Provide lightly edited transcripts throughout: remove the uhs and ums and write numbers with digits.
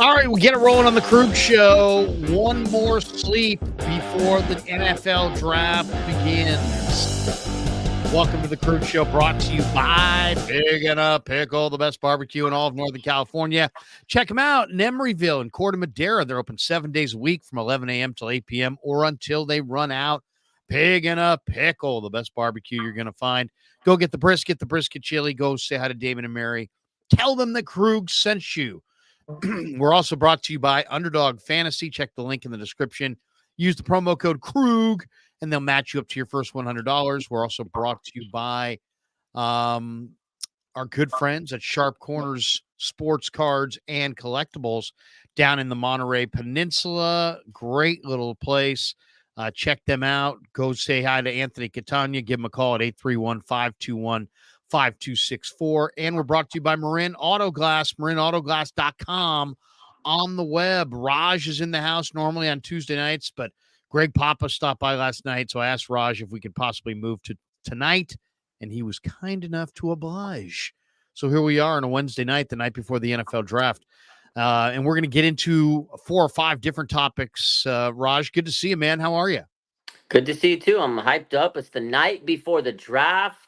All right, we'll get it rolling on the Krug Show. One more sleep before the NFL draft begins. Welcome to the Krug Show, brought to you by Big and a Pickle, the best barbecue in all of Northern California. Check them out in Emeryville and Corte Madera. They're open 7 days a week from 11 a.m. till 8 p.m. or until they run out. Pig and a Pickle, the best barbecue you're going to find. Go get the brisket chili. Go say hi to Damon and Mary. Tell them that Krug sent you. We're also brought to you by Underdog Fantasy. Check the link in the description. Use the promo code Krug, and they'll match you up to your first $100. We're also brought to you by our good friends at Sharp Corners Sports Cards and Collectibles down in the Monterey Peninsula. Great little place. Check them out. Go say hi to Anthony Catania. Give him a call at 831-521-5264. And we're brought to you by Marin Auto Glass, marinautoglass.com on the web. Raj is in the house normally on Tuesday nights, but Greg Papa stopped by last night, so I asked Raj if we could possibly move to tonight, and he was kind enough to oblige. So here we are on a Wednesday night, the night before the NFL draft, and we're going to get into 4 or 5 different topics. Raj, good to see you, man. How are you? Good to see you too. I'm hyped up. It's the night before the draft.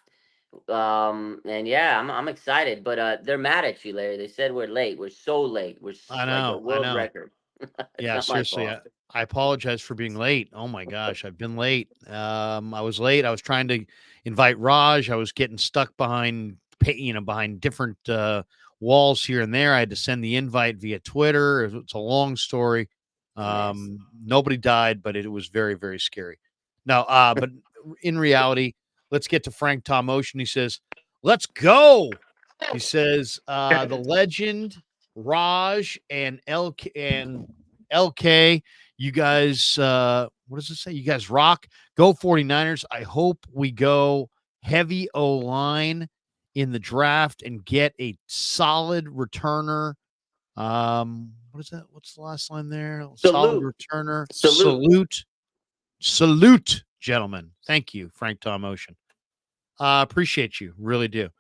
And yeah, I'm excited, but they're mad at you, Larry. They said we're late. We're so late. I Like a know. world record. It's Yeah, not my seriously. fault. I apologize for being late. Oh my gosh, I've been late. I was late. I was trying to invite Raj. I was getting stuck behind different walls here and there. I had to send the invite via Twitter. It's a long story. Yes. Nobody died, but it was very, very scary. No, but in reality, let's get to Frank Tom Ocean. He says, "Let's go." He says, "The legend, Raj and LK, you guys, what does it say? You guys rock. Go 49ers. I hope we go heavy O-line in the draft and get a solid returner. What is that? What's the last line there? Solid Salute. returner. Salute. Salute, gentlemen. Thank you, Frank Tom Ocean. Appreciate you. Really do.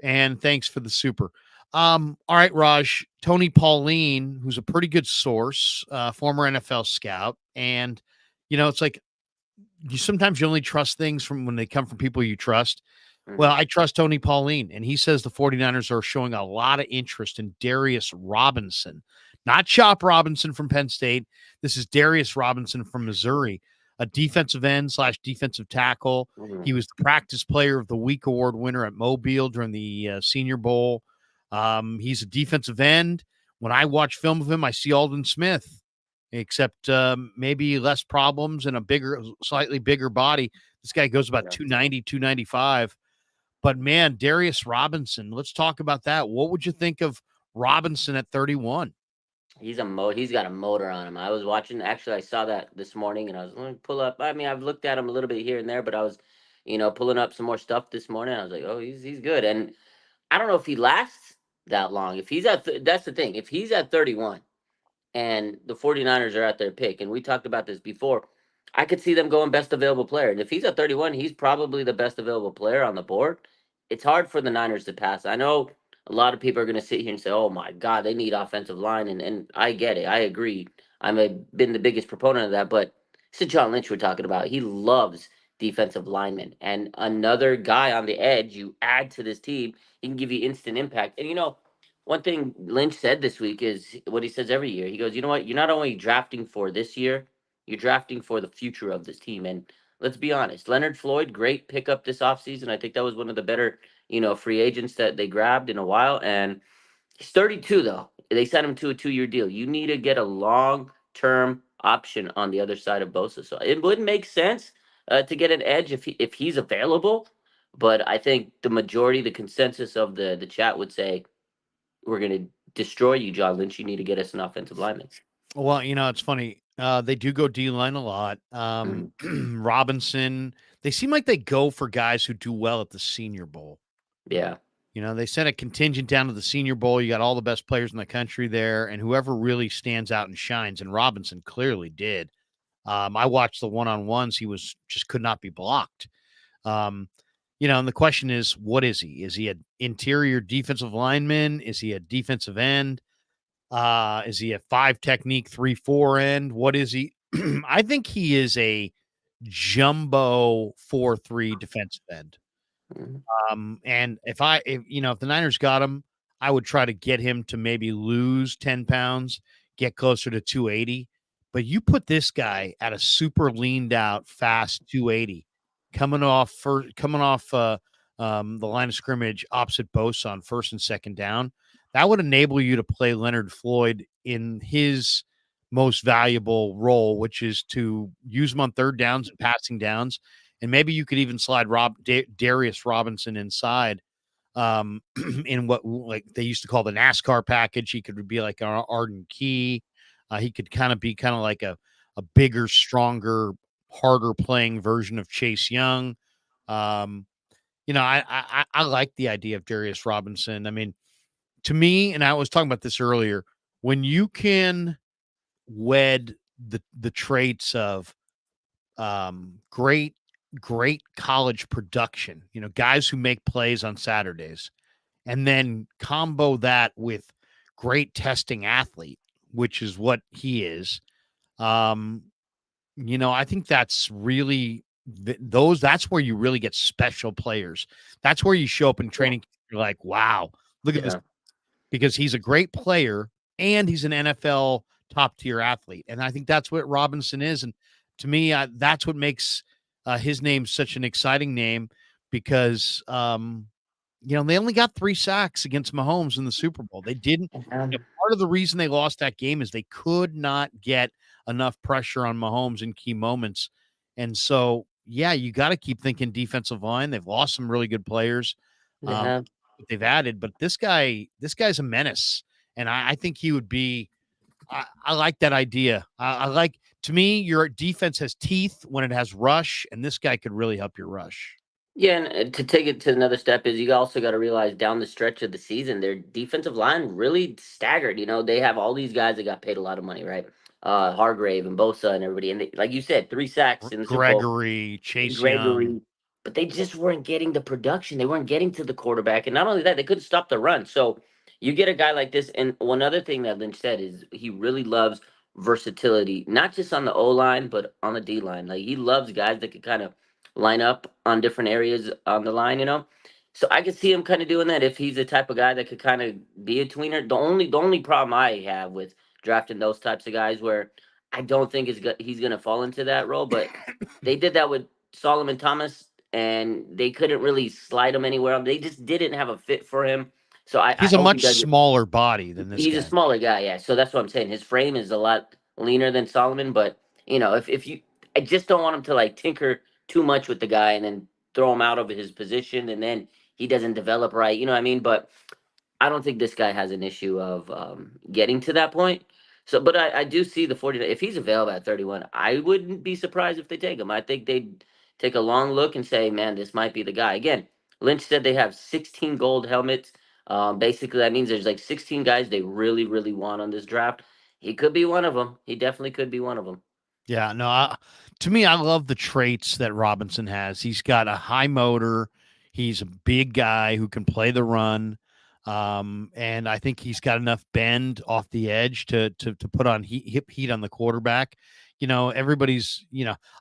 And thanks for the super. All right, Raj, Tony Pauline, who's a pretty good source, former NFL scout. And, it's like sometimes you only trust things from when they come from people you trust. Well, I trust Tony Pauline, and he says the 49ers are showing a lot of interest in Darius Robinson, not Chop Robinson from Penn State. This is Darius Robinson from Missouri, a defensive end / defensive tackle. He was the Practice Player of the Week award winner at Mobile during the Senior Bowl. He's a defensive end. When I watch film of him, I see Aldon Smith, except maybe less problems and slightly bigger body. This guy goes about 290, 295. But, man, Darius Robinson, let's talk about that. What would you think of Robinson at 31? He's got a motor on him. I was watching. Actually, I saw that this morning, and I was going to pull up. I mean, I've looked at him a little bit here and there, but I was, pulling up some more stuff this morning. I was like, oh, he's good. And I don't know if he lasts that long. If he's that's the thing. If he's at 31 and the 49ers are at their pick, and we talked about this before, I could see them going best available player. And if he's at 31, he's probably the best available player on the board. It's hard for the Niners to pass. I know a lot of people are going to sit here and say, oh my God, they need offensive line. And I get it. I agree. I've been the biggest proponent of that. But it's the John Lynch we're talking about. He loves defensive linemen. And another guy on the edge you add to this team, he can give you instant impact. And, one thing Lynch said this week is what he says every year. He goes, you know what? You're not only drafting for this year, you're drafting for the future of this team. And let's be honest, Leonard Floyd, great pickup this offseason. I think that was one of the better, free agents that they grabbed in a while. And he's 32, though. They sent him to a 2-year deal. You need to get a long-term option on the other side of Bosa. So it would make sense to get an edge if he's available. But I think the majority, the consensus of the chat would say, we're going to destroy you, John Lynch. You need to get us an offensive lineman. Well, it's funny. They do go D-line a lot. Robinson, they seem like they go for guys who do well at the Senior Bowl. Yeah. They sent a contingent down to the Senior Bowl. You got all the best players in the country there, and whoever really stands out and shines, and Robinson clearly did. I watched the one-on-ones. He could not be blocked. And the question is, what is he? Is he an interior defensive lineman? Is he a defensive end? Is he a 5 technique, 3-4 end? What is he? I think he is a jumbo 4-3 defensive end. Mhm. And if the Niners got him, I would try to get him to maybe lose 10 pounds, get closer to 280. But you put this guy at a super leaned out, fast 280, coming off the line of scrimmage opposite Bosa on first and second down. That would enable you to play Leonard Floyd in his most valuable role, which is to use him on third downs and passing downs, and maybe you could even slide Darius Robinson inside, in what like they used to call the NASCAR package. He could be like an Arden Key. He could be kind of like a bigger, stronger, harder playing version of Chase Young. Um, I like the idea of Darius Robinson. I mean, to me, and I was talking about this earlier, when you can wed the traits of great college production, guys who make plays on Saturdays, and then combo that with great testing athlete, which is what he is. um I think that's really that's where you really get special players. That's where you show up in Yeah. training, you're like, wow, look at this, Yeah. because he's a great player and he's an NFL top tier athlete. And I think that's what Robinson is. And to me, that's what makes his name such an exciting name, because, they only got 3 sacks against Mahomes in the Super Bowl. They didn't. Part of the reason they lost that game is they could not get enough pressure on Mahomes in key moments. And so, yeah, you got to keep thinking defensive line. They've lost some really good players. They Um, have. they've added, but this guy's a menace, and I think he would be. I like that idea. I like To me, your defense has teeth when it has rush, and this guy could really help your rush. Yeah, and to take it to another step is you also got to realize down the stretch of the season, their defensive line really staggered. They have all these guys that got paid a lot of money, right? Hargrave and Bosa and everybody, and like you said, 3 sacks in the Super Bowl. Gregory, Chase Young. Gregory, but they just weren't getting the production. They weren't getting to the quarterback, and not only that, they couldn't stop the run. So you get a guy like this. And one other thing that Lynch said is he really loves versatility, not just on the O line, but on the D line. Like he loves guys that could kind of line up on different areas on the line. So I could see him kind of doing that if he's the type of guy that could kind of be a tweener. The only problem I have with drafting those types of guys, where I don't think he's gonna fall into that role, but they did that with Solomon Thomas, and they couldn't really slide him anywhere. They just didn't have a fit for him. So I He's a hope he much does it. smaller body than this He's a guy. smaller guy, yeah. So that's what I'm saying. His frame is a lot leaner than Solomon, but if you, I just don't want him to like tinker too much with the guy and then throw him out of his position, and then he doesn't develop right. You know what I mean? But I don't think this guy has an issue of getting to that point. So, but I do see the 40. If he's available at 31, I wouldn't be surprised if they take him. I think they'd take a long look and say, man, this might be the guy. Again, Lynch said they have 16 gold helmets. Basically, that means there's like 16 guys they really, really want on this draft. He could be one of them. He definitely could be one of them. Yeah, no, to me, I love the traits that Robinson has. He's got a high motor. He's a big guy who can play the run. And I think he's got enough bend off the edge to put on hip heat on the quarterback. Everybody's,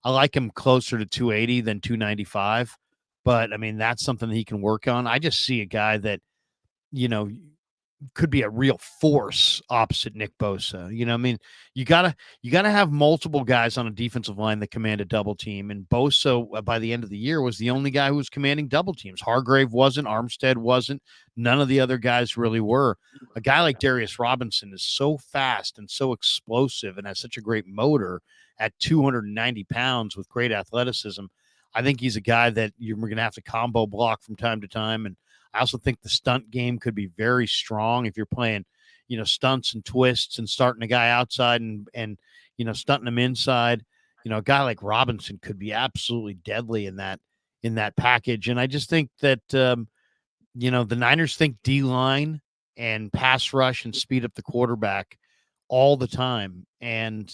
I like him closer to 280 than 295, but I mean, that's something that he can work on. I just see a guy that, you know, could be a real force opposite Nick Bosa. I mean, you gotta have multiple guys on a defensive line that command a double team. And Bosa, by the end of the year, was the only guy who was commanding double teams. Hargrave wasn't, Armstead wasn't, none of the other guys really were. A guy like Darius Robinson is so fast and so explosive and has such a great motor at 290 pounds with great athleticism. I think he's a guy that you're going to have to combo block from time to time. And I also think the stunt game could be very strong if you're playing, stunts and twists and starting a guy outside and stunting him inside. A guy like Robinson could be absolutely deadly in that package. And I just think that the Niners think D line and pass rush and speed up the quarterback all the time. And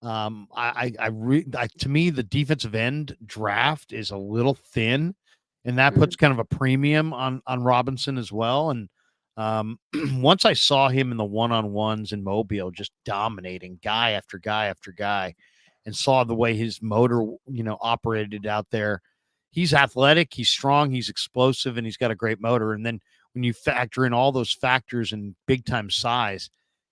to me, the defensive end draft is a little thin, and that puts Mhm. kind of a premium on Robinson as well. And Once I saw him in the one-on-ones in Mobile, just dominating guy after guy after guy, and saw the way his motor, operated out there. He's athletic, he's strong, he's explosive, and he's got a great motor. And then when you factor in all those factors and big time size,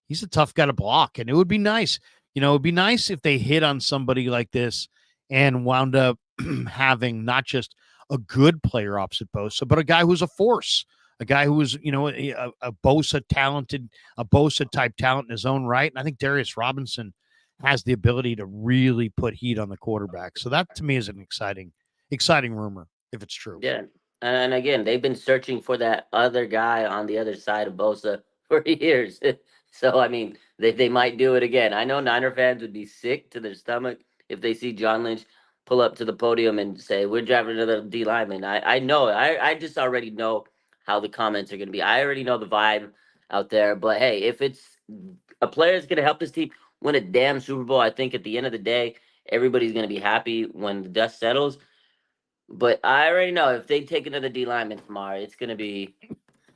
he's a tough guy to block. And it would be nice, it'd be nice if they hit on somebody like this and wound up having not just a good player opposite Bosa, but a guy who's a force, a guy who was, a Bosa type talent in his own right. And I think Darius Robinson has the ability to really put heat on the quarterback. So that to me is an exciting rumor if it's true. Yeah. And again, they've been searching for that other guy on the other side of Bosa for years. So, I mean, they might do it again. I know Niner fans would be sick to their stomach if they see John Lynch pull up to the podium and say, we're drafting another D lineman. I know. I just already know how the comments are going to be. I already know the vibe out there. But, hey, if it's a player that's going to help this team win a damn Super Bowl, I think at the end of the day, everybody's going to be happy when the dust settles. But I already know if they take another D lineman tomorrow, it's gonna be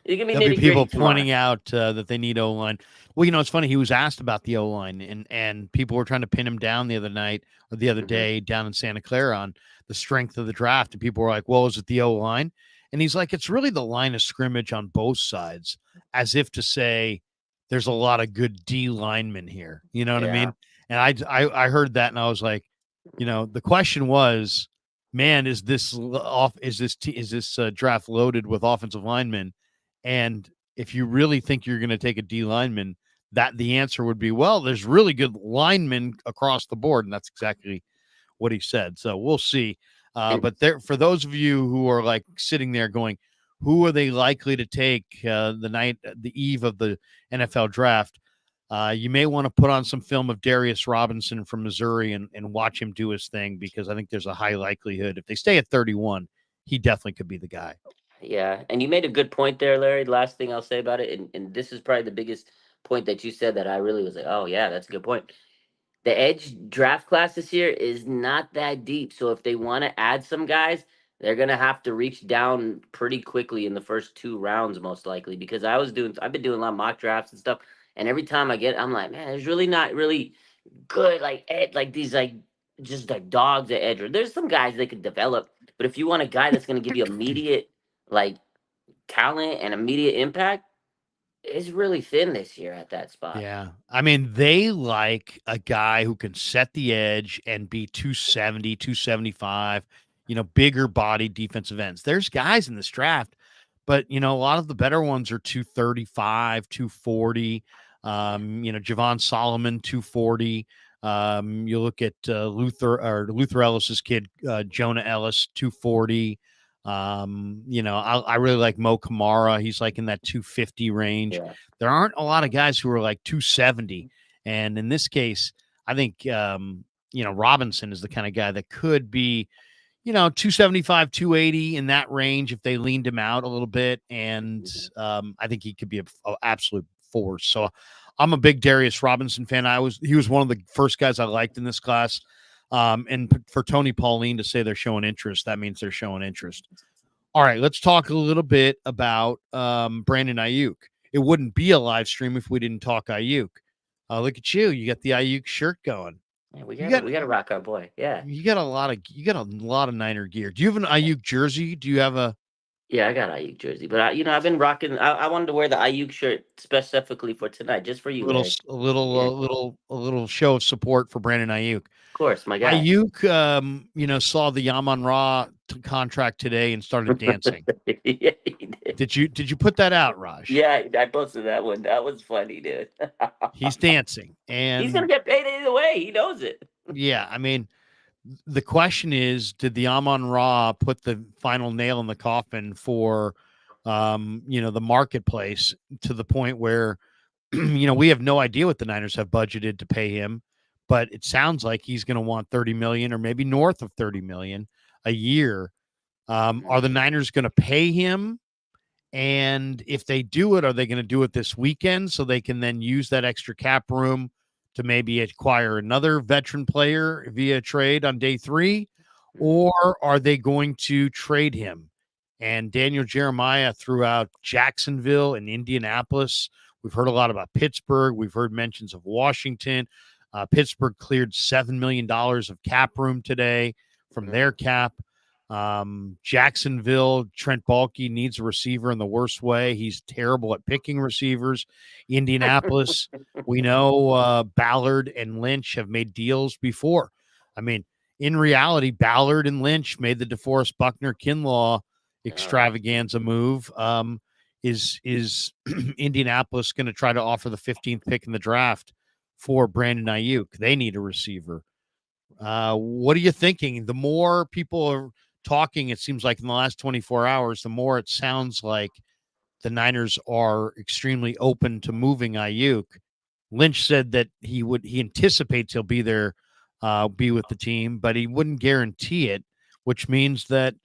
There'll be nitty people gritty tomorrow. pointing out that they need O line. Well, it's funny. He was asked about the O line, and people were trying to pin him down the other night or the other day down in Santa Clara on the strength of the draft, and people were like, "Well, is it the O line?" And he's like, "It's really the line of scrimmage on both sides," as if to say, "There's a lot of good D linemen here." You know what I mean? And I heard that, and I was like, the question was, man, is this draft loaded with offensive linemen? And if you really think you're going to take a D lineman, that the answer would be, well, there's really good linemen across the board, and that's exactly what he said. So we'll see. But there, for those of you who are like sitting there going, who are they likely to take the eve of the NFL draft? You may want to put on some film of Darius Robinson from Missouri and watch him do his thing, because I think there's a high likelihood if they stay at 31, he definitely could be the guy. Yeah, and you made a good point there, Larry. Last thing I'll say about it, and this is probably the biggest point that you said that I really was like, oh yeah, that's a good point. The edge draft class this year is not that deep, so if they want to add some guys, they're gonna have to reach down pretty quickly in the first 2 rounds, most likely. Because I've been doing a lot of mock drafts and stuff, and every time I'm like, man, there's really not really good like these just like dogs at edge. There's some guys they could develop, but if you want a guy that's going to give you immediate like talent and immediate impact, it's really thin this year at that spot. Yeah. I mean, they like a guy who can set the edge and be 270, 275, bigger body defensive ends. There's guys in this draft, but, a lot of the better ones are 235, 240. Javon Solomon, 240. You look at Luther Ellis's kid, Jonah Ellis, 240. I really like Mo Kamara. He's like in that 250 range. Yeah. There aren't a lot of guys who are like 270. And in this case, I think, Robinson is the kind of guy that could be, 275, 280 in that range if they leaned him out a little bit. And I think he could be an absolute force. So I'm a big Darius Robinson fan. He was one of the first guys I liked in this class. And for Tony Pauline to say they're showing interest, that means they're showing interest. All right, let's talk a little bit about Brandon Aiyuk. It wouldn't be a live stream if we didn't talk Aiyuk. Look at you. You got the Aiyuk shirt going. Yeah, we got to rock our boy. Yeah. You got a lot of Niner gear. Do you have an Aiyuk jersey? Do you have a Yeah, I got Aiyuk jersey, but I've been rocking. I wanted to wear the Aiyuk shirt specifically for tonight, just for you. a little show of support for Brandon Aiyuk? Of course, my guy. Aiyuk, saw the Amon Ra contract today and started dancing. Yeah, he did. Did you put that out, Raj? Yeah, I posted that one. That was funny, dude. He's dancing, and he's gonna get paid either way. He knows it. Yeah, I mean, the question is, did the Amon Ra put the final nail in the coffin for, the marketplace, to the point where, we have no idea what the Niners have budgeted to pay him, but it sounds like he's going to want 30 million or maybe north of 30 million a year. Are the Niners going to pay him? And if they do it, are they going to do it this weekend so they can then use that extra cap room to maybe acquire another veteran player via trade on day 3? Or are they going to trade him And Daniel Jeremiah threw out Jacksonville and Indianapolis. We've heard a lot about Pittsburgh. We've heard mentions of Washington. Pittsburgh cleared $7 million of cap room today from their cap. Jacksonville, Trent Baalke needs a receiver in the worst way. He's terrible at picking receivers. Indianapolis, we know Ballard and Lynch have made deals before. I mean, in reality, Ballard and Lynch made the DeForest Buckner-Kinlaw extravaganza move. Is Indianapolis going to try to offer the 15th pick in the draft for Brandon Aiyuk? They need a receiver. What are you thinking? The more people are talking, it seems like in the last 24 hours, the more it sounds like the Niners are extremely open to moving Aiyuk. Lynch said that he anticipates he'll be there, be with the team, but he wouldn't guarantee it, which means that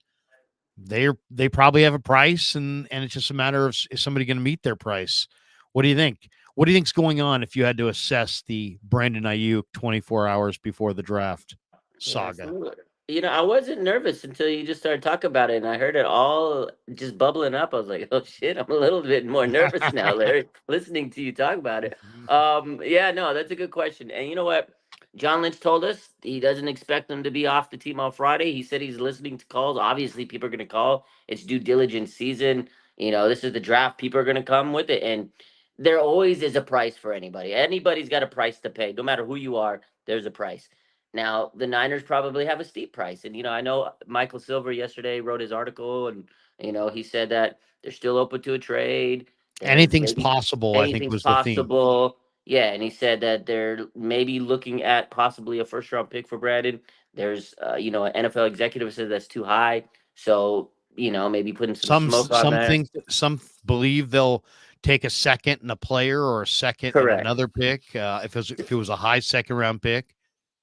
they probably have a price, and it's just a matter of is somebody going to meet their price. What do you think? What do you think's going on if you had to assess the Brandon Aiyuk 24 hours before the draft saga? I wasn't nervous until you just started talking about it, and I heard it all just bubbling up. I was like, "Oh shit!" I'm a little bit more nervous now, Larry, listening to you talk about it. Yeah, no, that's a good question. And you know what? John Lynch told us he doesn't expect them to be off the team on Friday. He said he's listening to calls. Obviously, people are going to call. It's due diligence season. This is the draft. People are going to come with it, and there always is a price for anybody. Anybody's got a price to pay. No matter who you are, there's a price. Now, the Niners probably have a steep price. And, I know Michael Silver yesterday wrote his article, and, he said that they're still open to a trade. Anything's possible, I think, Anything's was the theme. possible. Yeah, and he said that they're maybe looking at possibly a first-round pick for Brandon. There's, an NFL executive said that's too high. So, maybe putting some smoke on that. Some believe they'll take a second and a player, or a second and another pick, if it was a high second-round pick.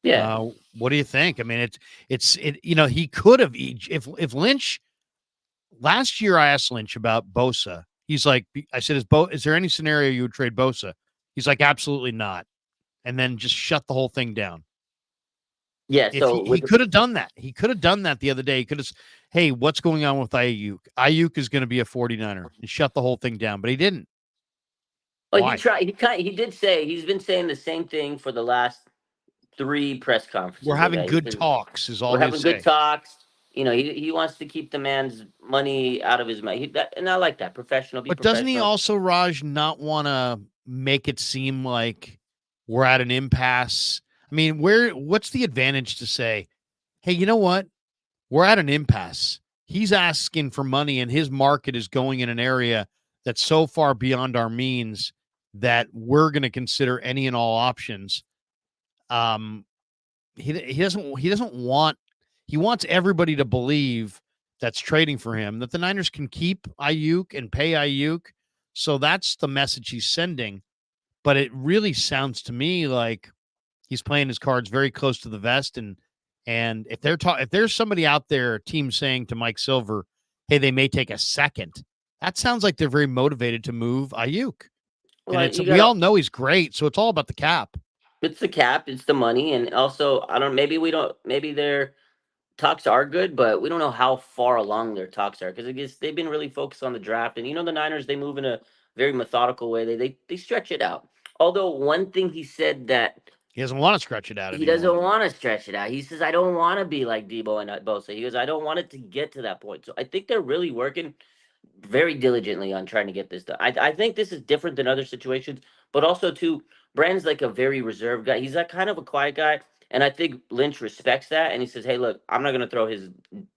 Yeah. What do you think? I mean, he could have, if Lynch last year, I asked Lynch about Bosa. He's like, I said, is there any scenario you would trade Bosa? He's like, absolutely not. And then just shut the whole thing down. Yeah. If he could have done that. He could have done that the other day. He could have, hey, what's going on with Aiyuk? Aiyuk is going to be a 49er, and shut the whole thing down, but he didn't. Well, he tried. He did say, he's been saying the same thing for the last 3 press conferences. We're having good talks, is all we're having good talks. He wants to keep the man's money out of his mouth. And I like that. Professional. But doesn't he also, Raj, not want to make it seem like we're at an impasse? I mean, what's the advantage to say, hey, you know what? We're at an impasse. He's asking for money, and his market is going in an area that's so far beyond our means that we're going to consider any and all options. He doesn't want, he wants everybody to believe that's trading for him that the Niners can keep Aiyuk and pay Aiyuk. So that's the message he's sending. But it really sounds to me like he's playing his cards very close to the vest. And if there's somebody out there, a team saying to Mike Silver, hey, they may take a second, that sounds like they're very motivated to move Aiyuk. Well, and we all know he's great. So it's all about the cap. It's the cap, it's the money, and also maybe their talks are good, but we don't know how far along their talks are, because they've been really focused on the draft, and the Niners, they move in a very methodical way. They stretch it out. Although one thing he said that he doesn't want to stretch it out. He doesn't want to stretch it out. He says, I don't want to be like Debo and Bosa. He goes, I don't want it to get to that point. So I think they're really working very diligently on trying to get this done. I think this is different than other situations, but also too, Brand's like a very reserved guy. He's like kind of a quiet guy, and I think Lynch respects that. And he says, "Hey, look, I'm not going to throw his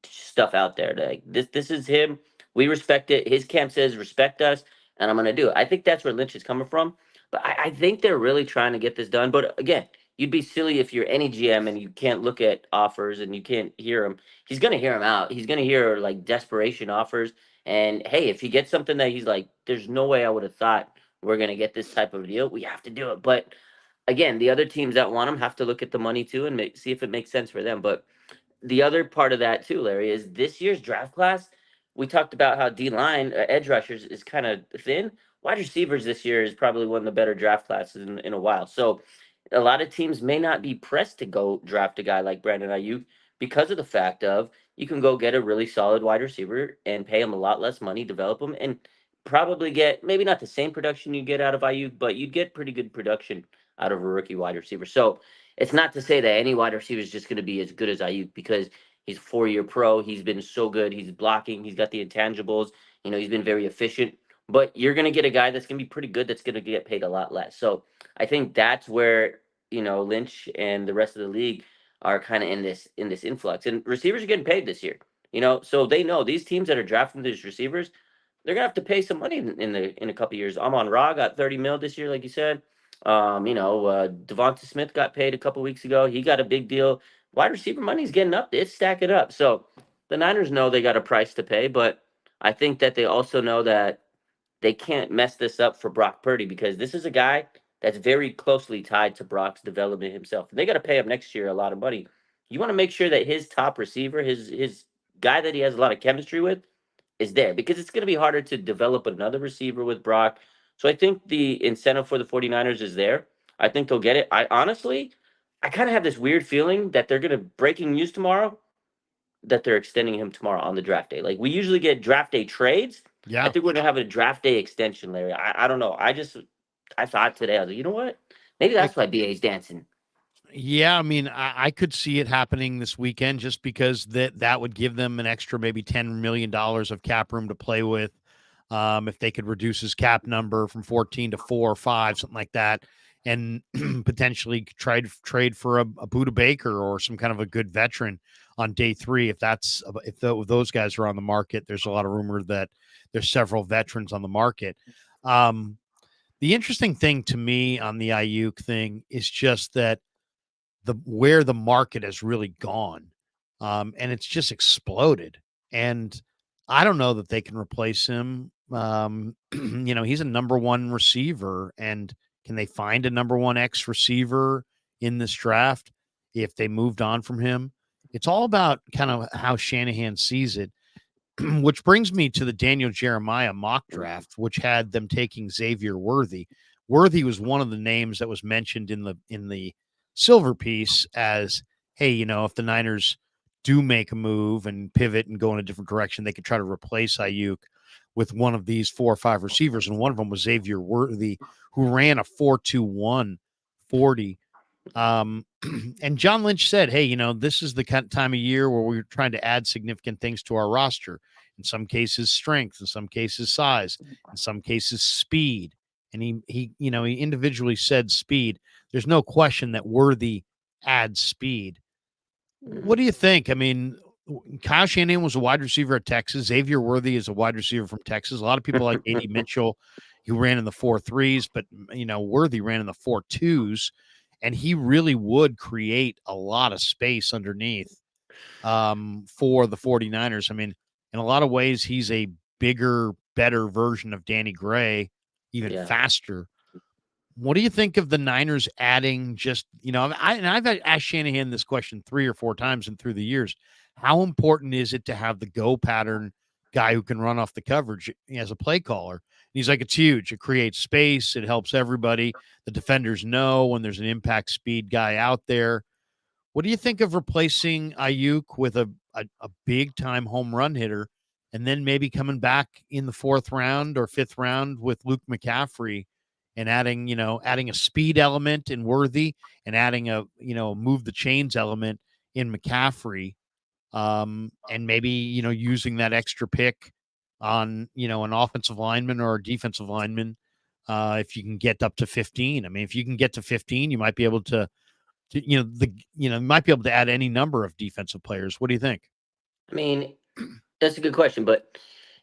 stuff out there. Like this is him. We respect it. His camp says respect us, and I'm going to do it." I think that's where Lynch is coming from. But I think they're really trying to get this done. But again, you'd be silly if you're any GM and you can't look at offers and you can't hear him. He's going to hear them out. He's going to hear like desperation offers. And hey, if he gets something that he's like, there's no way I would have thought we're going to get this type of deal, we have to do it. But again, the other teams that want him have to look at the money too and see if it makes sense for them. But the other part of that too, Larry, is this year's draft class. We talked about how D-line, edge rushers, is kind of thin. Wide receivers this year is probably one of the better draft classes in a while. So a lot of teams may not be pressed to go draft a guy like Brandon Aiyuk because of the fact of you can go get a really solid wide receiver and pay him a lot less money, develop him, and probably get maybe not the same production you get out of Aiyuk, but you'd get pretty good production out of a rookie wide receiver. So it's not to say that any wide receiver is just going to be as good as Aiyuk because he's a 4-year pro. He's been so good. He's blocking. He's got the intangibles. He's been very efficient. But you're going to get a guy that's going to be pretty good that's going to get paid a lot less. So I think that's where, Lynch and the rest of the league are kind of in this influx. And receivers are getting paid this year. So they know these teams that are drafting these receivers, they're gonna have to pay some money in a couple years. Amon Ra got 30 mil this year, like you said. Devonta Smith got paid a couple weeks ago. He got a big deal. Wide receiver money's getting up. It's stacking up. So the Niners know they got a price to pay, but I think that they also know that they can't mess this up for Brock Purdy because this is a guy that's very closely tied to Brock's development himself. And they got to pay him next year a lot of money. You want to make sure that his top receiver, his guy that he has a lot of chemistry with, is there because it's going to be harder to develop another receiver with Brock. So I think the incentive for the 49ers is there. I think they'll get it. I kind of have this weird feeling that they're going to breaking news tomorrow that they're extending him tomorrow on the draft day. Like we usually get draft day trades. I Yeah. think we're gonna have a draft day extension, Larry. I don't know. I thought today, I was like, you know what? Maybe It, that's why BA's dancing. yeah, I mean, I could see it happening this weekend just because that would give them an extra maybe $10 million of cap room to play with. If they could reduce his cap number from 14 to 4 or 5, something like that, and potentially try to trade for a Buda Baker or some kind of a good veteran on day 3. If those guys are on the market, there's a lot of rumor that there's several veterans on the market. The interesting thing to me on the Aiyuk thing is just that where the market has really gone, and it's just exploded. And I don't know that they can replace him. He's a number one receiver, and can they find a number one X receiver in this draft if they moved on from him? It's all about kind of how Shanahan sees it. Which brings me to the Daniel Jeremiah mock draft, which had them taking Xavier Worthy. Worthy was one of the names that was mentioned in the silver piece as, hey, if the Niners do make a move and pivot and go in a different direction, they could try to replace Aiyuk with one of these 4 or 5 receivers. And one of them was Xavier Worthy, who ran a 4.21 40. And John Lynch said, hey, this is the kind of time of year where we're trying to add significant things to our roster. In some cases, strength, in some cases, size, in some cases, speed. And he individually said speed. There's no question that Worthy adds speed. What do you think? I mean, Kyle Shanahan was a wide receiver at Texas. Xavier Worthy is a wide receiver from Texas. A lot of people like A.D. Mitchell, who ran in the 4.3s, but Worthy ran in the 4.2s, and he really would create a lot of space underneath for the 49ers. I mean, in a lot of ways, he's a bigger, better version of Danny Gray, even Yeah. faster. What do you think of the Niners adding just, I've asked Shanahan this question 3 or 4 times and through the years. How important is it to have the go pattern guy who can run off the coverage as a play caller? And he's like, it's huge. It creates space. It helps everybody. The defenders know when there's an impact speed guy out there. What do you think of replacing Aiyuk with a big time home run hitter and then maybe coming back in the 4th round or 5th round with Luke McCaffrey and adding a speed element in Worthy and adding a move the chains element in McCaffrey, and maybe using that extra pick on an offensive lineman or a defensive lineman, if you can get up to 15. I mean, if you can get to 15, you might be able to might be able to add any number of defensive players. What do you think? I mean, that's a good question, but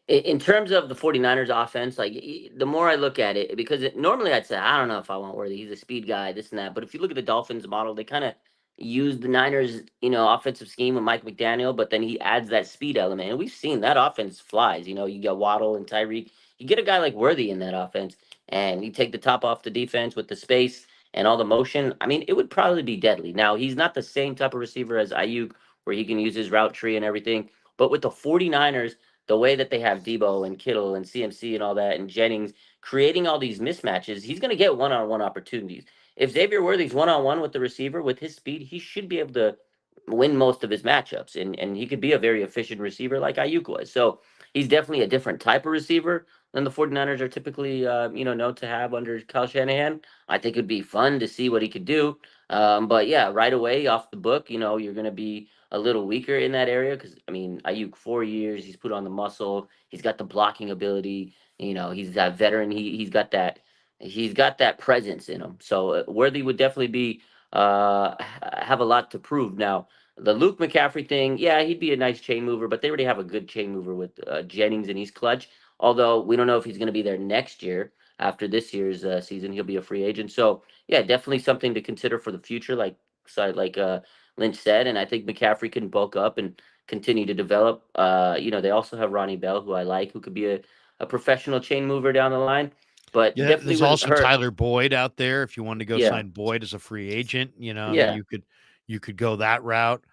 in terms of the 49ers offense, like the more I look at it, because normally I'd say, I don't know if I want Worthy. He's a speed guy, this and that. But if you look at the Dolphins model, they kind of use the Niners, offensive scheme with Mike McDaniel, but then he adds that speed element. And we've seen that offense flies. You get Waddle and Tyreek. You get a guy like Worthy in that offense, and you take the top off the defense with the space and all the motion. I mean, it would probably be deadly. Now, he's not the same type of receiver as Aiyuk, where he can use his route tree and everything. But with the 49ers, the way that they have Debo and Kittle and CMC and all that and Jennings creating all these mismatches, he's going to get one-on-one opportunities. If Xavier Worthy's one-on-one with the receiver with his speed, he should be able to win most of his matchups, and he could be a very efficient receiver like Aiyuk was. So he's definitely a different type of receiver than the 49ers are typically known to have under Kyle Shanahan. I think it'd be fun to see what he could do. But yeah, right away off the book, you're going to be a little weaker in that area because I mean Aiyuk 4 years, he's put on the muscle, he's got the blocking ability. He's that veteran. He's got that presence in him. So Worthy would definitely be have a lot to prove now. The Luke McCaffrey thing, yeah, he'd be a nice chain mover, but they already have a good chain mover with Jennings, and he's clutch. Although we don't know if he's going to be there next year. After this year's season, he'll be a free agent. So yeah, definitely something to consider for the future, like Lynch said. And I think McCaffrey can bulk up and continue to develop. They also have Ronnie Bell, who I like, who could be a professional chain mover down the line. But Yeah, definitely there's with also her, Tyler Boyd out there. If you wanted to go yeah, sign Boyd as a free agent, yeah, you could go that route.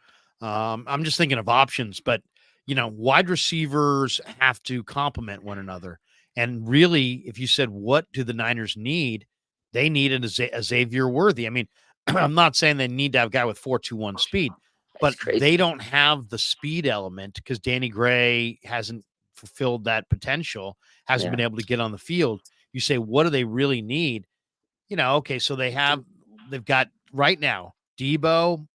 I'm just thinking of options, but wide receivers have to complement one another. And really, if you said what do the Niners need, they need a Xavier Worthy. I mean, I'm not saying they need to have a guy with 4.21 speed, it's but crazy. they don't have the speed element because Danny Gray hasn't fulfilled that potential, hasn't been Yeah. able to get on the field. You say, what do they really need? Okay, so they've got right now Debo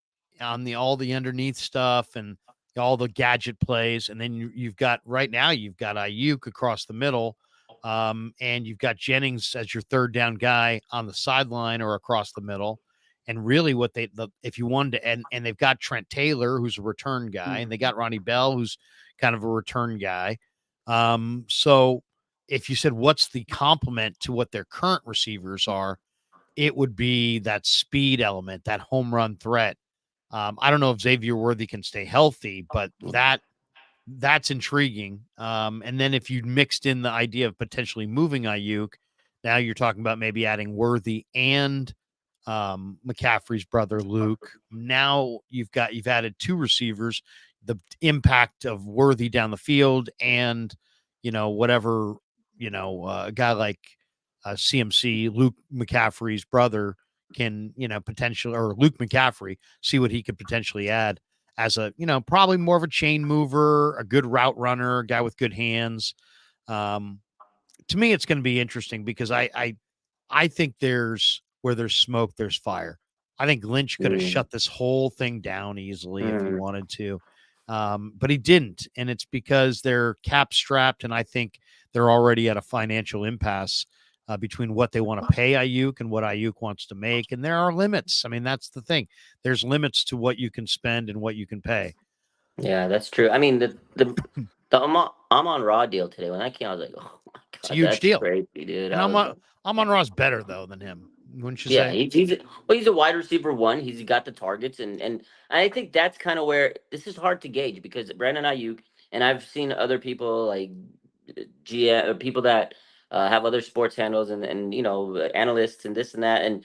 on the all the underneath stuff and all the gadget plays, and then you've got right now you've got Aiyuk across the middle, and you've got Jennings as your third down guy on the sideline or across the middle. And really, if you wanted to, and they've got Trent Taylor, who's a return guy, and they got Ronnie Bell, who's kind of a return guy. So if you said what's the complement to what their current receivers are, it would be that speed element, that home run threat. I don't know if Xavier Worthy can stay healthy, but that's intriguing. And then if you mixed in the idea of potentially moving Aiyuk, now you're talking about maybe adding Worthy and McCaffrey's brother Luke. Now you've added two receivers. The impact of Worthy down the field, and whatever a guy like CMC Luke McCaffrey's brother can potentially, or Luke McCaffrey, see what he could potentially add as a probably more of a chain mover, a good route runner, a guy with good hands. Um, to me, it's going to be interesting because I think where there's smoke, there's fire. I think Lynch could have Mm, shut this whole thing down easily if he mm. wanted to, but he didn't, and it's because they're cap strapped, and I think they're already at a financial impasse between what they want to pay Aiyuk and what Aiyuk wants to make, and there are limits. I mean, that's the thing. There's limits to what you can spend and what you can pay. Yeah, that's true. I mean, the Amon Ra deal today when that came, I was like, oh my It's a god, huge that's deal, crazy, dude. and I was like, I'm on Ross better though than him, wouldn't you yeah, say? he's a wide receiver one. He's got the targets, and I think that's kind of where this is hard to gauge because Brandon Ayuk, and I've seen other people like GM people that have other sports handles and analysts and this and that, and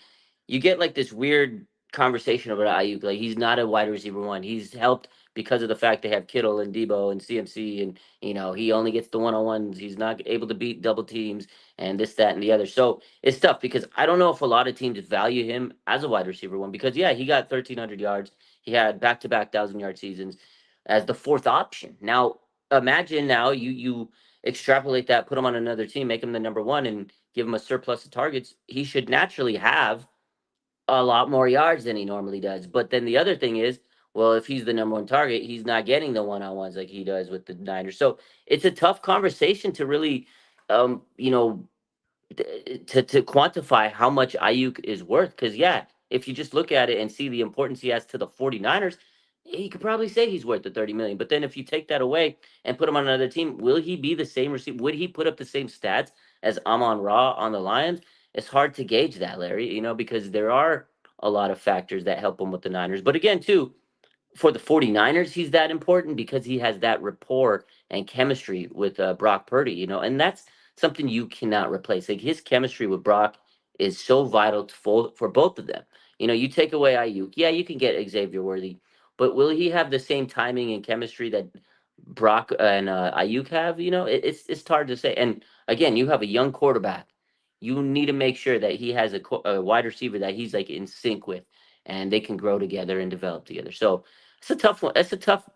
you get like this weird conversation about Ayuk. Like he's not a wide receiver one. He's helped because of the fact they have Kittle and Debo and CMC, and he only gets the one on ones. He's not able to beat double teams and this, that, and the other. So it's tough because I don't know if a lot of teams value him as a wide receiver one because yeah, he got 1,300 yards. He had back-to-back 1,000-yard seasons as the fourth option. Now imagine now you extrapolate that, put him on another team, make him the number one, and give him a surplus of targets. He should naturally have a lot more yards than he normally does. But then the other thing is, well, if he's the number one target, he's not getting the one on ones like he does with the Niners. So it's a tough conversation to really, um, you know, to quantify how much Ayuk is worth. Because yeah, if you just look at it and see the importance he has to the 49ers, you could probably say he's worth the 30 million. But then if you take that away and put him on another team, will he be the same receiver? Would he put up the same stats as Amon Ra on the Lions? It's hard to gauge that, Larry, because there are a lot of factors that help him with the Niners. But again, too, for the 49ers, he's that important because he has that rapport and chemistry with Brock Purdy, and that's something you cannot replace. Like his chemistry with Brock is so vital for both of them. You take away Ayuk, yeah, you can get Xavier Worthy, but will he have the same timing and chemistry that Brock and Ayuk have? It's hard to say. And again, you have a young quarterback. You need to make sure that he has a wide receiver that he's like in sync with, and they can grow together and develop together. So It's a tough one. That's a tough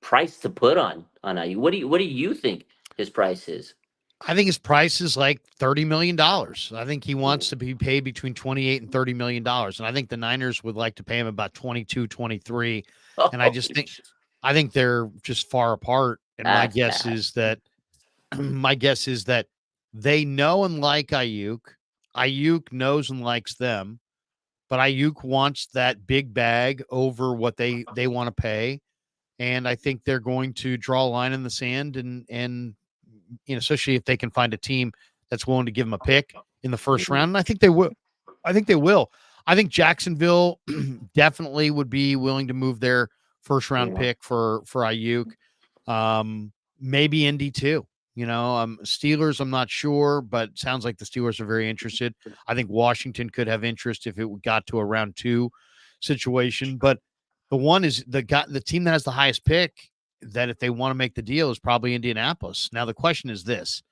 price to put on Aiyuk. What do you think his price is? I think his price is like $30 million. I think he wants to be paid between 28 and $30 million. And I think the Niners would like to pay him about 22, 23. And I just Holy think, shit. I think they're just far apart. And That's bad. my guess is that they know and like Aiyuk. Aiyuk knows and likes them, but Aiyuk wants that big bag over what they want to pay. And I think they're going to draw a line in the sand and especially if they can find a team that's willing to give them a pick in the first round. And I think they will. I think they will. I think Jacksonville definitely would be willing to move their first round pick for Aiyuk. Maybe Indy too. Steelers, I'm not sure, but sounds like the Steelers are very interested. I think Washington could have interest if it got to a round 2 situation. But the one is the team that has the highest pick that if they want to make the deal is probably Indianapolis. Now, the question is this: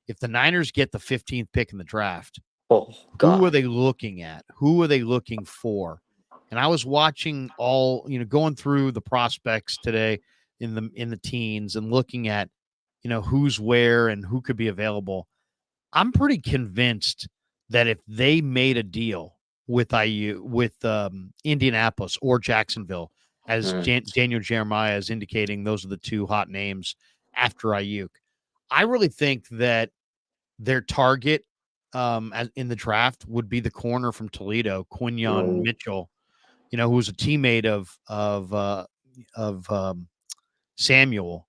if the Niners get the 15th pick in the draft, Oh who are God. they looking at? Who are they looking for? And I was watching going through the prospects today in the teens and looking at, who's where and who could be available. I'm pretty convinced that if they made a deal with Indianapolis or Jacksonville, as Daniel Jeremiah is indicating, those are the two hot names after Aiyuk. I really think that their target in the draft would be the corner from Toledo, Quinyon Mitchell, who was a teammate of Samuel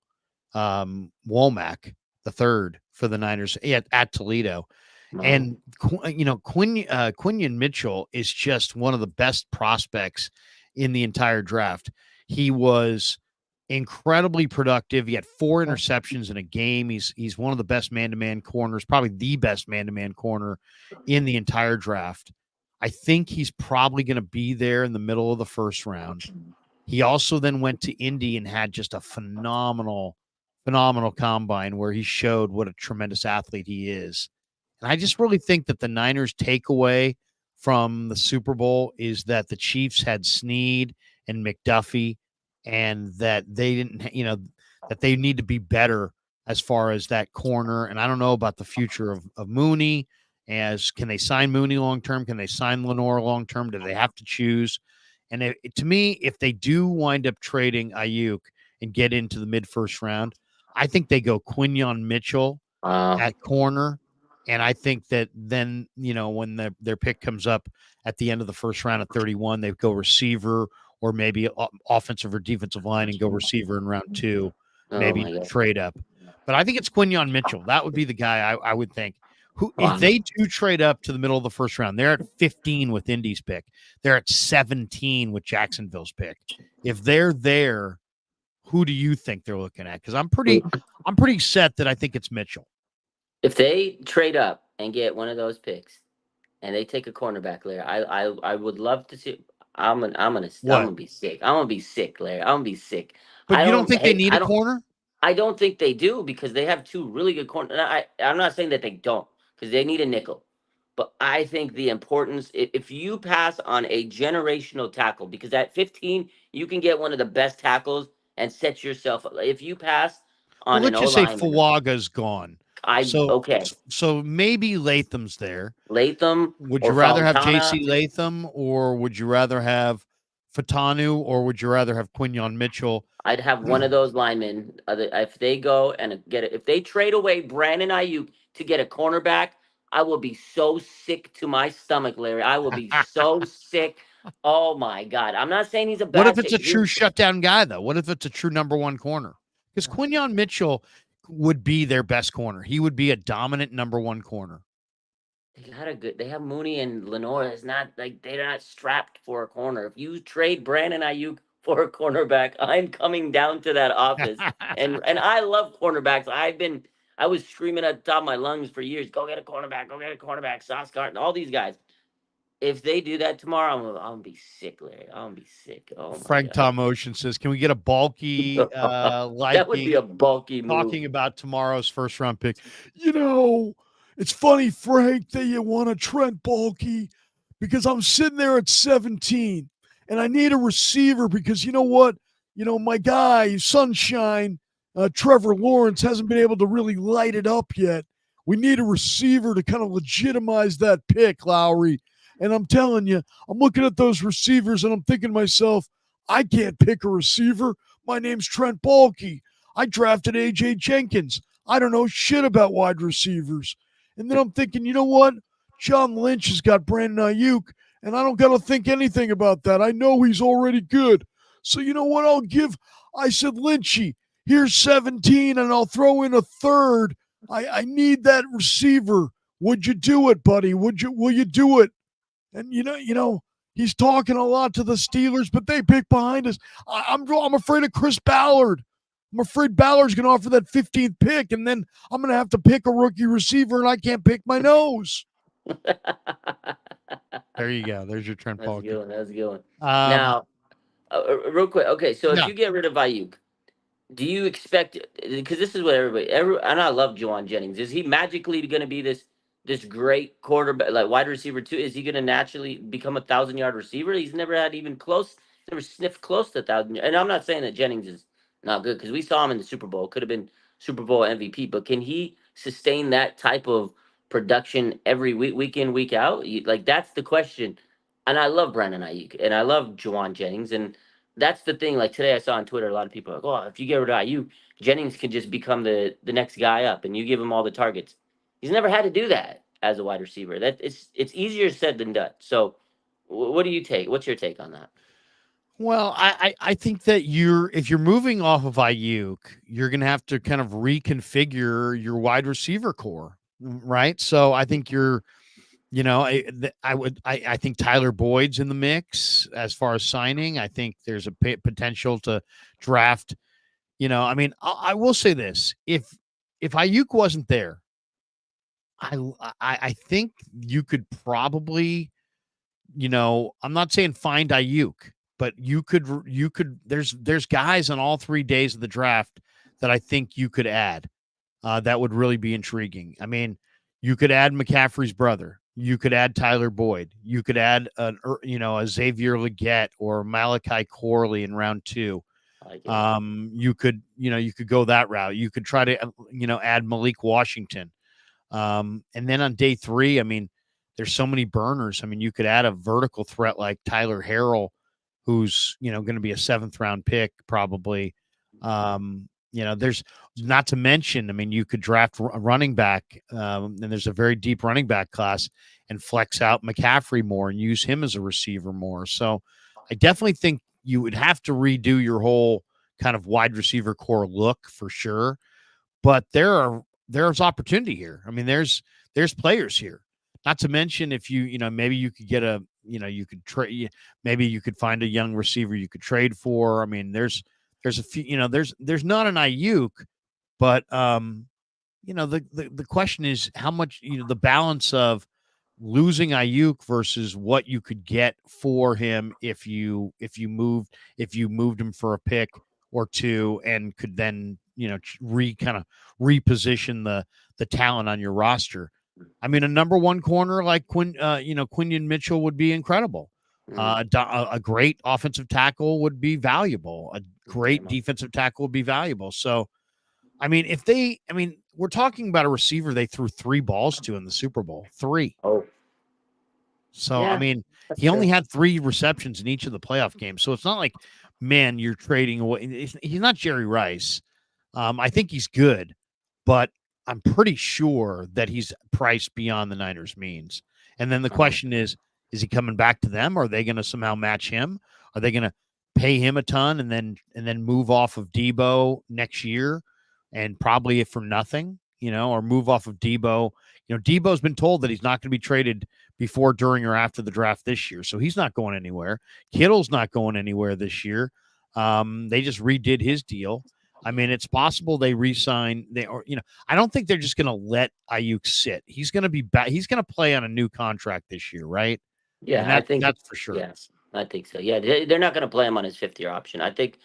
Womack the third for the Niners at Toledo. And Quinyon Mitchell is just one of the best prospects in the entire draft. He was incredibly productive. He had 4 interceptions in a game. He's one of the best man-to-man corners, probably the best man-to-man corner in the entire draft. I think he's probably going to be there in the middle of the first round. He also then went to Indy and had just a phenomenal combine where he showed what a tremendous athlete he is. And I just really think that the Niners' takeaway from the Super Bowl is that the Chiefs had Snead and McDuffie, and that they didn't, that they need to be better as far as that corner. And I don't know about the future of Mooney. Can they sign Mooney long term? Can they sign Lenore long term? Do they have to choose? And to me, if they do wind up trading Aiyuk and get into the mid first round, I think they go Quinyon Mitchell at corner. And I think that then, when their pick comes up at the end of the first round at 31, they go receiver or maybe offensive or defensive line and go receiver in round 2, maybe trade up. But I think it's Quinyon Mitchell. That would be the guy I would think. If they do trade up to the middle of the first round, they're at 15 with Indy's pick. They're at 17 with Jacksonville's pick. If they're there, who do you think they're looking at? Because I'm pretty set that I think it's Mitchell. If they trade up and get one of those picks, and they take a cornerback, Larry, I would love to see. I'm gonna be sick. I'm gonna be sick, Larry. I'm gonna be sick. But you don't think they need a corner? I don't think they do because they have 2 really good corners. I'm not saying that they don't because they need a nickel. But I think the importance, if you pass on a generational tackle, because at 15 you can get one of the best tackles and set yourself up. If you pass on let's just say Fuaga's gone. So maybe Latham's there. Latham. Would you rather have J.C. Latham, or would you rather have Fatanu, or would you rather have Quinyon Mitchell? I'd have one of those linemen. If they go and get it, if they trade away Brandon Aiyuk to get a cornerback, I will be so sick to my stomach, Larry. I will be so sick. Oh my God! I'm not saying he's a bad. What if it's a true shutdown guy, though? What if it's a true number 1 corner? Because Quinyon Mitchell would be their best corner. He would be a dominant number 1 corner. They have Mooney and Lenore. It's not like they're not strapped for a corner. If you trade Brandon Aiyuk for a cornerback, I'm coming down to that office. and I love cornerbacks. I was screaming at the top of my lungs for years. Go get a cornerback, Sauce Gardner, all these guys. If they do that tomorrow, I'm gonna be sick, Larry. I'm gonna be sick. Oh my Frank God. Tom Ocean says, "Can we get a bulky that would be a bulky move. Talking about tomorrow's first round pick. It's funny, Frank, that you want a Trent Bulky because I'm sitting there at 17 and I need a receiver because you know what? my guy, Sunshine, Trevor Lawrence, hasn't been able to really light it up yet. We need a receiver to kind of legitimize that pick, Lowry. And I'm telling you, I'm looking at those receivers and I'm thinking to myself, I can't pick a receiver. My name's Trent Baalke. I drafted A.J. Jenkins. I don't know shit about wide receivers. And then I'm thinking, you know what? John Lynch has got Brandon Aiyuk, and I don't got to think anything about that. I know he's already good. So you know what I said, Lynchy, here's 17, and I'll throw in a third. I need that receiver. Would you do it, buddy? Will you do it? And he's talking a lot to the Steelers, but they pick behind us. I'm afraid of Chris Ballard. I'm afraid Ballard's going to offer that 15th pick, and then I'm going to have to pick a rookie receiver, and I can't pick my nose. There you go. There's your Trent Baalke. That's a good one. Now, real quick. Okay, so if you get rid of Aiyuk, do you expect? Because this is what and I love Juwan Jennings. Is he magically going to be this great quarterback, like wide receiver too? Is he going to naturally become a 1,000-yard receiver? He's never had even close, never sniffed close to 1,000. And I'm not saying that Jennings is not good because we saw him in the Super Bowl. Could have been Super Bowl MVP, but can he sustain that type of production every week in, week out? Like that's the question. And I love Brandon Aiyuk and I love Juwan Jennings, and that's the thing. Like today, I saw on Twitter a lot of people are like, "Oh, if you get rid of Aiyuk, Jennings can just become the next guy up, and you give him all the targets." He's never had to do that as a wide receiver. That it's easier said than done. So, what do you take? What's your take on that? Well, I think that if you're moving off of Aiyuk, you're going to have to kind of reconfigure your wide receiver core, right? So I think I think Tyler Boyd's in the mix as far as signing. I think there's a potential to draft. I will say this: if Aiyuk wasn't there, I think you could probably, I'm not saying find Aiyuk, but you could there's guys on all 3 days of the draft that I think you could add that would really be intriguing. I mean, you could add McCaffrey's brother. You could add Tyler Boyd. You could add a Xavier Legette or Malachi Corley in round 2. You could go that route. You could try to add Malik Washington. And then on day 3, I mean, there's so many burners. I mean, you could add a vertical threat like Tyler Harrell, who's going to be a 7th round pick probably. There's not to mention, I mean, you could draft a running back, and there's a very deep running back class, and flex out McCaffrey more and use him as a receiver more. So I definitely think you would have to redo your whole kind of wide receiver core look for sure. But there's opportunity here. I mean, there's players here. Not to mention if maybe you could get you could trade, maybe you could find a young receiver you could trade for. I mean, there's a few, there's not an Aiyuk, but the question is how much, the balance of losing Aiyuk versus what you could get for him if you moved him for a pick or two and could then kind of reposition the talent on your roster. I mean, a number 1 corner like Quinion Mitchell would be incredible. A great offensive tackle would be valuable. A great defensive tackle would be valuable. So, I mean, we're talking about a receiver they threw 3 balls to in the Super Bowl. 3. Oh. So, yeah, I mean, he only had 3 receptions in each of the playoff games. So it's not like, man, you're trading away. He's not Jerry Rice. I think he's good, but I'm pretty sure that he's priced beyond the Niners' means. And then the question is he coming back to them? Are they going to somehow match him? Are they going to pay him a ton and then move off of Debo next year and probably for nothing, or move off of Debo? Debo's been told that he's not going to be traded before, during, or after the draft this year. So he's not going anywhere. Kittle's not going anywhere this year. They just redid his deal. I mean, it's possible they re-sign. I don't think they're just going to let Aiyuk sit. He's going to be back. He's going to play on a new contract this year, right? Yeah, and I think that's for sure. Yes, I think so. Yeah, they're not going to play him on his 5th-year option. I think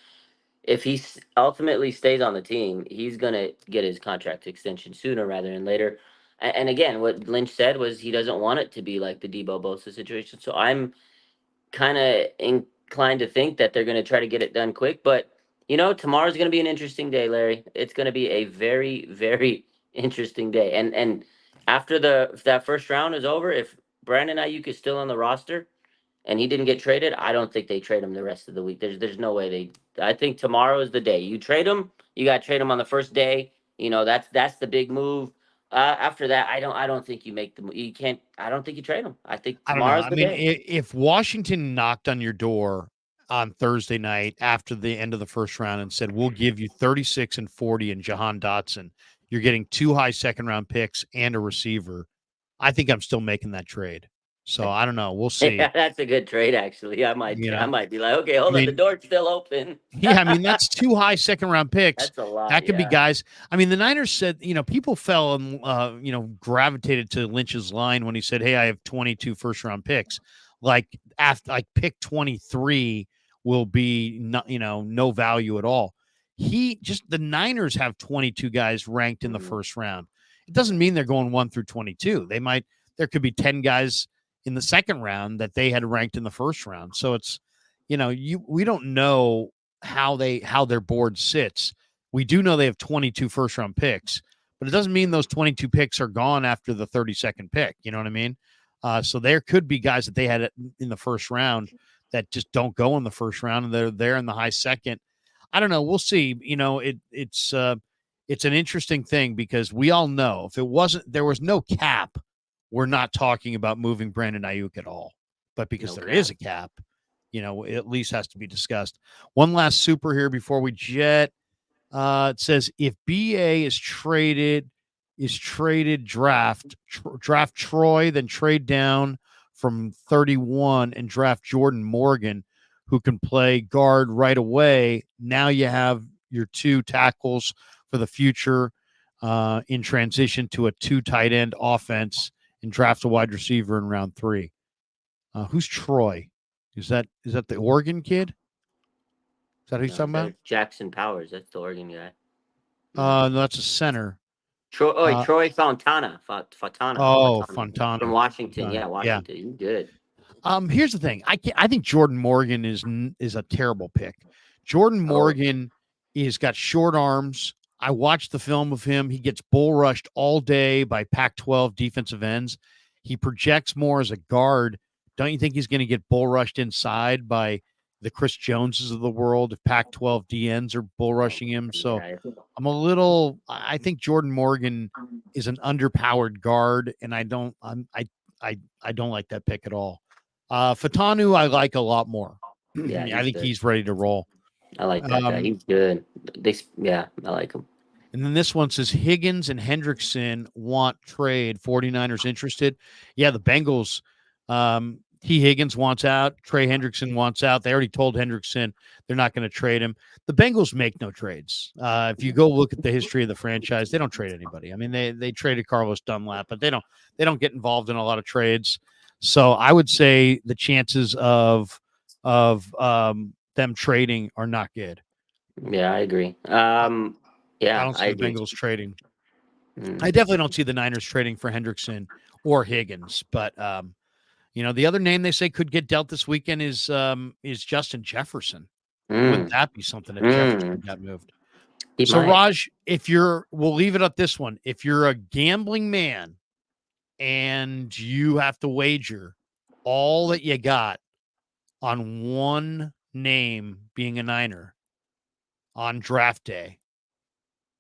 if he ultimately stays on the team, he's going to get his contract extension sooner rather than later. And again, what Lynch said was he doesn't want it to be like the Debo Bosa situation. So I'm kind of inclined to think that they're going to try to get it done quick. But Tomorrow's going to be an interesting day, Larry. It's going to be a very, very interesting day. And after that first round is over, if Brandon Ayuk is still on the roster and he didn't get traded, I don't think they trade him the rest of the week. There's no way they. I think tomorrow is the day you trade him. You got to trade him on the first day. That's the big move. After that, I don't think you make the move. You can't. I don't think you trade him. I think I don't know. tomorrow's I the mean, day. if Washington knocked on your door on Thursday night after the end of the first round and said, "We'll give you 36 and 40 and Jahan Dotson, you're getting 2 high second round picks and a receiver," I think I'm still making that trade. So I don't know. We'll see. Yeah, that's a good trade, actually. I You I know, might be like, okay, I hold on, the mean, door's still open. yeah, I mean, that's 2 high second round picks. That's a lot, That could be yeah. guys. I mean, the Niners said, people fell and, gravitated to Lynch's line when he said, "Hey, I have 22 first round picks." Like pick 23 will be no value at all. The Niners have 22 guys ranked in the first round. It doesn't mean they're going 1 through 22. There could be 10 guys in the second round that they had ranked in the first round. So it's, we don't know how their board sits. We do know they have 22 first round picks, but it doesn't mean those 22 picks are gone after the 32nd pick. You know what I mean? So there could be guys that they had in the first round that just don't go in the first round, and they're there in the high second. I don't know. We'll see. It's an interesting thing because we all know if there was no cap, we're not talking about moving Brandon Aiyuk at all. But because there is a cap, it at least has to be discussed. One last super here before we jet. It says if BA is traded draft Troy, then trade down from 31 and draft Jordan Morgan, who can play guard right away. Now you have your 2 tackles for the future in transition to a 2 tight end offense, and draft a wide receiver in round 3. Who's Troy? Is that the Oregon kid? Is that who you're talking about? Jackson Powers. That's the Oregon guy. No, that's a center. Troy Fontana. Fontana from Washington. Fontana. Yeah, Washington. He's good. Here's the thing. I think Jordan Morgan is a terrible pick. Jordan Morgan is got short arms. I watched the film of him. He gets bull rushed all day by Pac-12 defensive ends. He projects more as a guard. Don't you think he's going to get bull rushed inside by the Chris Joneses of the world if Pac-12 DNs are bull rushing him? So I think Jordan Morgan is an underpowered guard, and I don't like that pick at all. Fatanu, I like a lot more. Yeah, I think he's ready to roll. I like that guy. He's good. I like him. And then this one says Higgins and Hendrickson want trade. 49ers interested. Yeah, the Bengals. Higgins wants out. Trey Hendrickson wants out. They already told Hendrickson they're not going to trade him. The Bengals make no trades. If you go look at the history of the franchise, they don't trade anybody. I mean, they traded Carlos Dunlap, but they don't get involved in a lot of trades. So I would say the chances of them trading are not good. Yeah, I agree. I don't see the Bengals trading. I definitely don't see the Niners trading for Hendrickson or Higgins. But the other name they say could get dealt this weekend is Justin Jefferson. Wouldn't that be something if Jefferson got moved? Raj, we'll leave it at this one. If you're a gambling man and you have to wager all that you got on one name being a Niner on draft day,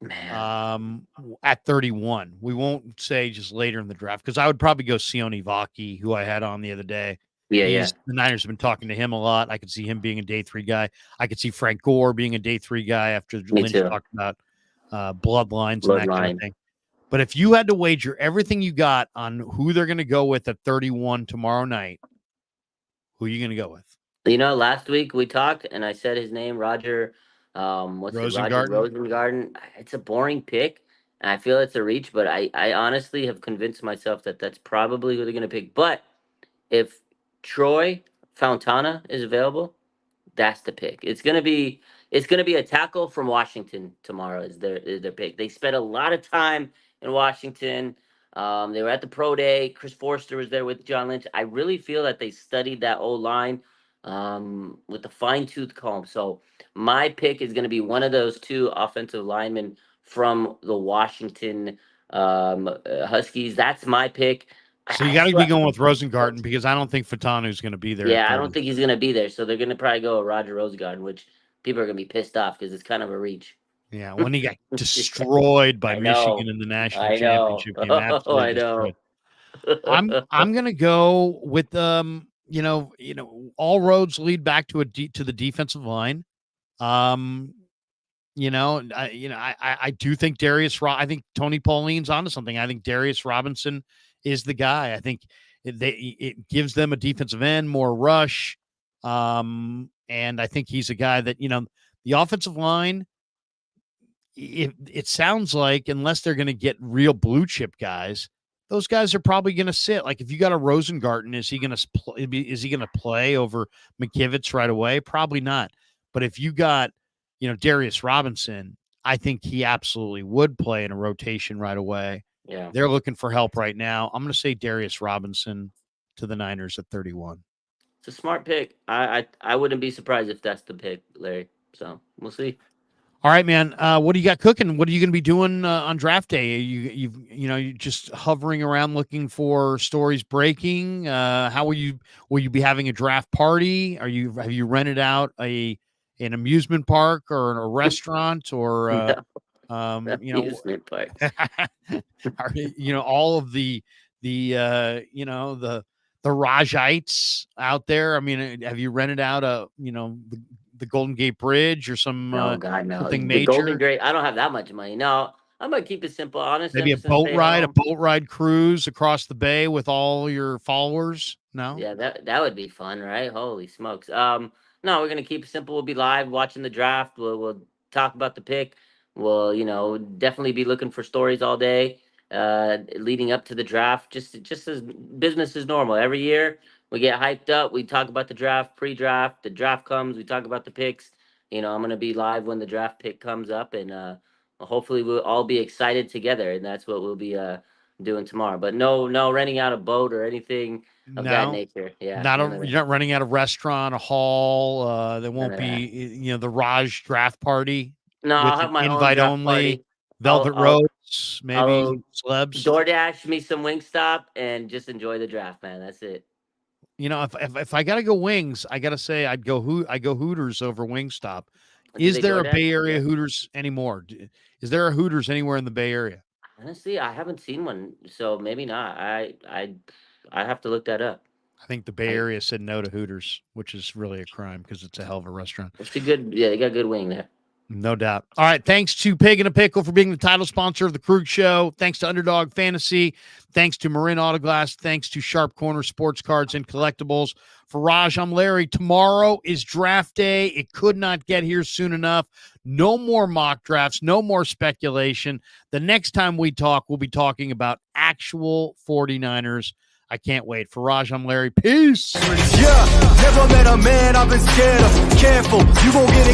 at 31, we won't say just later in the draft, because I would probably go Sione Vaki, who I had on the other day. The Niners have been talking to him a lot. I could see him being a day 3 guy. I could see Frank Gore being a day 3 guy after Lynch talked about bloodlines and that kind of thing. But if you had to wager everything you got on who they're going to go with at 31 tomorrow night, who are you going to go with? Last week we talked and I said his name, Roger. Rosengarten. It's a boring pick, and I feel it's a reach, but I honestly have convinced myself that that's probably who they're going to pick. But if Troy Fontana is available, that's the pick. It's gonna be a tackle from Washington tomorrow. Is their pick? They spent a lot of time in Washington. They were at the pro day. Chris Forster was there with John Lynch. I really feel that they studied that old line. with a fine tooth comb. So my pick is going to be one of those two offensive linemen from the Washington Huskies. That's my pick. So you got to be going with Rosengarten because I don't think Fatanu's going to be there. Yeah, I don't think he's going to be there. So they're going to probably go with Roger Rosengarten, which people are going to be pissed off because it's kind of a reach. Yeah, when he got destroyed by Michigan in the national championship game, absolutely destroyed. I'm going to go with all roads lead back to to the defensive line. I do think I think Tony Pauline's onto something. I think Darius Robinson is the guy. I think it gives them a defensive end, more rush. And I think he's a guy that, the offensive line, it sounds like, unless they're going to get real blue chip guys, those guys are probably going to sit. Like if you got a Rosengarten, is he going to play over McKivitz right away? Probably not. But if you got, Darius Robinson, I think he absolutely would play in a rotation right away. Yeah. They're looking for help right now. I'm going to say Darius Robinson to the Niners at 31. It's a smart pick. I wouldn't be surprised if that's the pick, Larry. So we'll see. All right, man. What do you got cooking? What are you going to be doing on draft day? You just hovering around looking for stories breaking? How will you be having a draft party? Have you rented out an amusement park or a restaurant or amusement park? All of the Rajites out there. I mean, have you rented out the Golden Gate Bridge or some God, no. something the major? Golden Gate. I don't have that much money. No, I'm gonna keep it simple. Honestly, maybe a boat ride cruise across the bay with all your followers. No, yeah, that would be fun, right? Holy smokes. No, we're gonna keep it simple. We'll be live watching the draft. We'll talk about the pick. We'll definitely be looking for stories all day leading up to the draft. Just as business as normal. Every year we get hyped up. We talk about the draft, pre-draft. The draft comes. We talk about the picks. I'm going to be live when the draft pick comes up, and hopefully we'll all be excited together. And that's what we'll be doing tomorrow. But no renting out a boat or anything of that nature. Yeah, you're not running out a restaurant, a hall. There won't be the Raj draft party. No, I'll have my invite own only. Party. Velvet Roads, maybe celebs. DoorDash me some Wingstop and just enjoy the draft, man. That's it. If I gotta go wings, I gotta say I go Hooters over Wingstop. Is there a Bay Area Hooters anymore? Is there a Hooters anywhere in the Bay Area? Honestly, I haven't seen one, so maybe not. I have to look that up. I think the Bay Area said no to Hooters, which is really a crime because it's a hell of a restaurant. It's they got a good wing there. No doubt. All right. Thanks to Pig and a Pickle for being the title sponsor of the Krug Show. Thanks to Underdog Fantasy. Thanks to Marin Autoglass. Thanks to Sharp Corner Sports Cards and Collectibles. For Raj, I'm Larry. Tomorrow is draft day. It could not get here soon enough. No more mock drafts. No more speculation. The next time we talk, we'll be talking about actual 49ers. I can't wait. For Raj, I'm Larry. Peace. Yeah, never met a man I've been scared of. Careful, you won't get